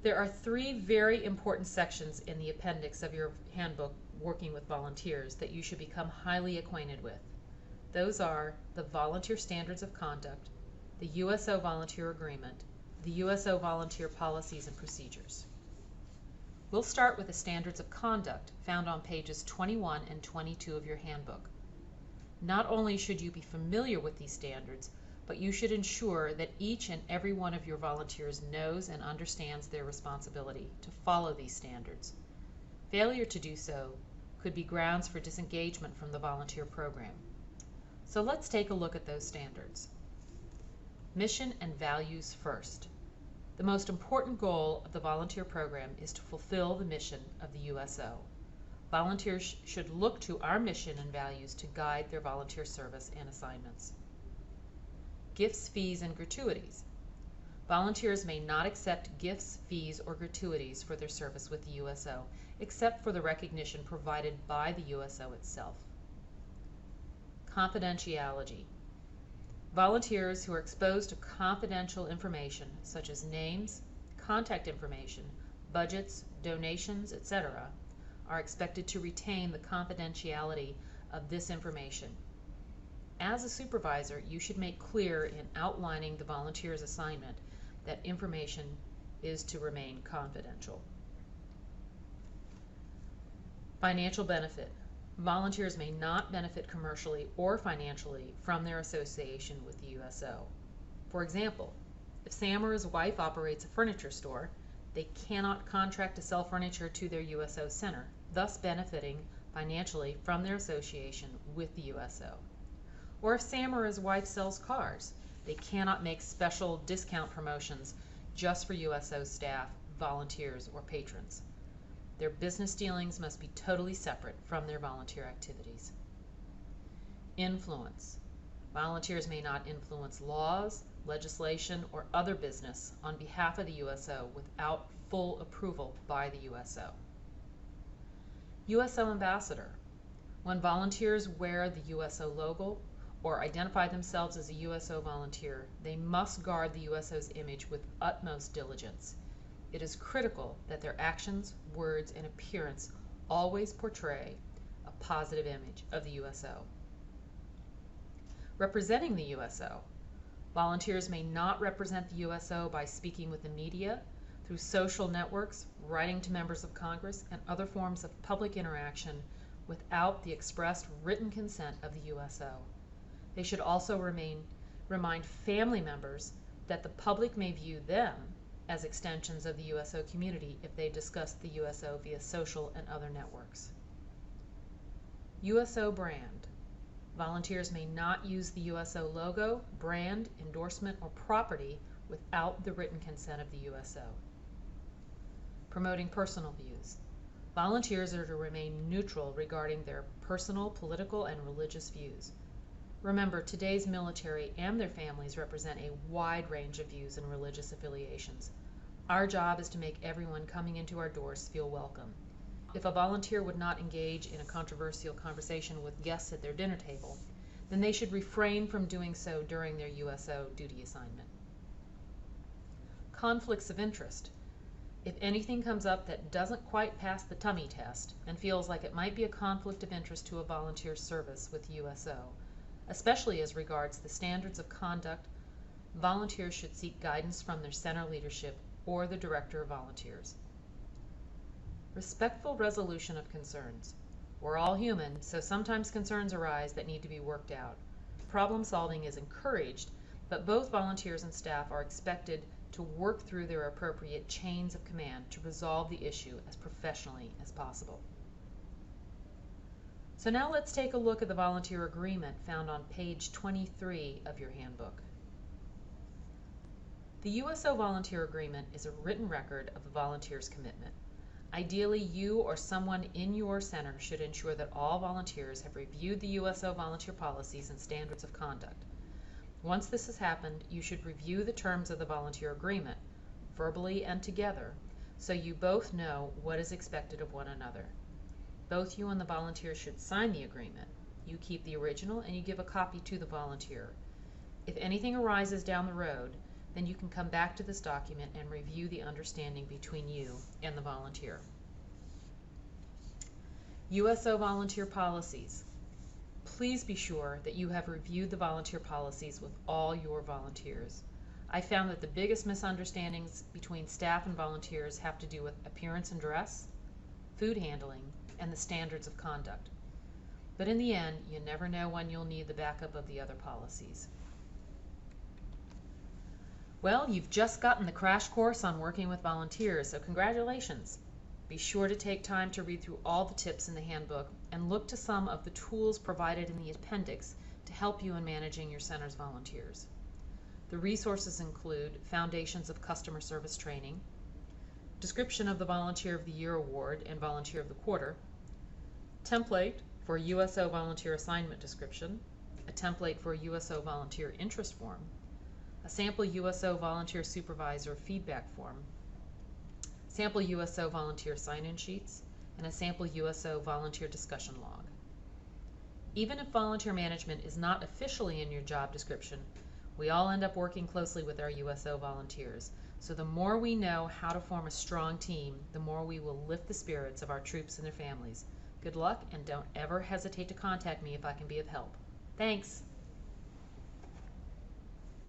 There are three very important sections in the appendix of your handbook, Working with Volunteers, that you should become highly acquainted with. Those are the Volunteer Standards of Conduct, the USO Volunteer Agreement, the USO Volunteer Policies and Procedures. We'll start with the Standards of Conduct found on pages 21 and 22 of your handbook. Not only should you be familiar with these standards, but you should ensure that each and every one of your volunteers knows and understands their responsibility to follow these standards. Failure to do so could be grounds for disengagement from the volunteer program. So let's take a look at those standards. Mission and values first. The most important goal of the volunteer program is to fulfill the mission of the USO. Volunteers should look to our mission and values to guide their volunteer service and assignments. Gifts, fees, and gratuities. Volunteers may not accept gifts, fees, or gratuities for their service with the USO, except for the recognition provided by the USO itself. Confidentiality. Volunteers who are exposed to confidential information, such as names, contact information, budgets, donations, etc., are expected to retain the confidentiality of this information. As a supervisor, you should make clear in outlining the volunteer's assignment that information is to remain confidential. Financial benefit. Volunteers may not benefit commercially or financially from their association with the USO. For example, if Sam or his wife operates a furniture store, they cannot contract to sell furniture to their USO center, thus benefiting financially from their association with the USO. Or if Sam or his wife sells cars, they cannot make special discount promotions just for USO staff, volunteers, or patrons. Their business dealings must be totally separate from their volunteer activities. Influence. Volunteers may not influence laws, legislation, or other business on behalf of the USO without full approval by the USO. USO Ambassador. When volunteers wear the USO logo or identify themselves as a USO volunteer, they must guard the USO's image with utmost diligence. It is critical that their actions, words, and appearance always portray a positive image of the USO. Representing the USO. Volunteers may not represent the USO by speaking with the media, through social networks, writing to members of Congress, and other forms of public interaction without the expressed written consent of the USO. They should also remind family members that the public may view them as extensions of the USO community if they discuss the USO via social and other networks. USO brand. Volunteers may not use the USO logo, brand, endorsement, or property without the written consent of the USO. Promoting personal views. Volunteers are to remain neutral regarding their personal, political, and religious views. Remember, today's military and their families represent a wide range of views and religious affiliations. Our job is to make everyone coming into our doors feel welcome. If a volunteer would not engage in a controversial conversation with guests at their dinner table, then they should refrain from doing so during their USO duty assignment. Conflicts of interest. If anything comes up that doesn't quite pass the tummy test and feels like it might be a conflict of interest to a volunteer's service with USO, especially as regards the standards of conduct, volunteers should seek guidance from their center leadership or the director of volunteers. Respectful resolution of concerns. We're all human, so sometimes concerns arise that need to be worked out. Problem solving is encouraged, but both volunteers and staff are expected to work through their appropriate chains of command to resolve the issue as professionally as possible. So now let's take a look at the volunteer agreement found on page 23 of your handbook. The USO Volunteer Agreement is a written record of the volunteer's commitment. Ideally, you or someone in your center should ensure that all volunteers have reviewed the USO volunteer policies and standards of conduct. Once this has happened, you should review the terms of the volunteer agreement, verbally and together, so you both know what is expected of one another. Both you and the volunteer should sign the agreement. You keep the original and you give a copy to the volunteer. If anything arises down the road, then you can come back to this document and review the understanding between you and the volunteer. USO volunteer policies. Please be sure that you have reviewed the volunteer policies with all your volunteers. I found that the biggest misunderstandings between staff and volunteers have to do with appearance and dress, food handling, and the standards of conduct. But in the end, you never know when you'll need the backup of the other policies. Well, you've just gotten the crash course on working with volunteers, so congratulations. Be sure to take time to read through all the tips in the handbook and look to some of the tools provided in the appendix to help you in managing your center's volunteers. The resources include Foundations of Customer Service Training, description of the Volunteer of the Year Award and Volunteer of the Quarter, template for USO volunteer assignment description, a template for a USO volunteer interest form, a sample USO volunteer supervisor feedback form, sample USO volunteer sign-in sheets, and a sample USO volunteer discussion log. Even if volunteer management is not officially in your job description, we all end up working closely with our USO volunteers. So the more we know how to form a strong team, the more we will lift the spirits of our troops and their families. Good luck, and don't ever hesitate to contact me if I can be of help. Thanks!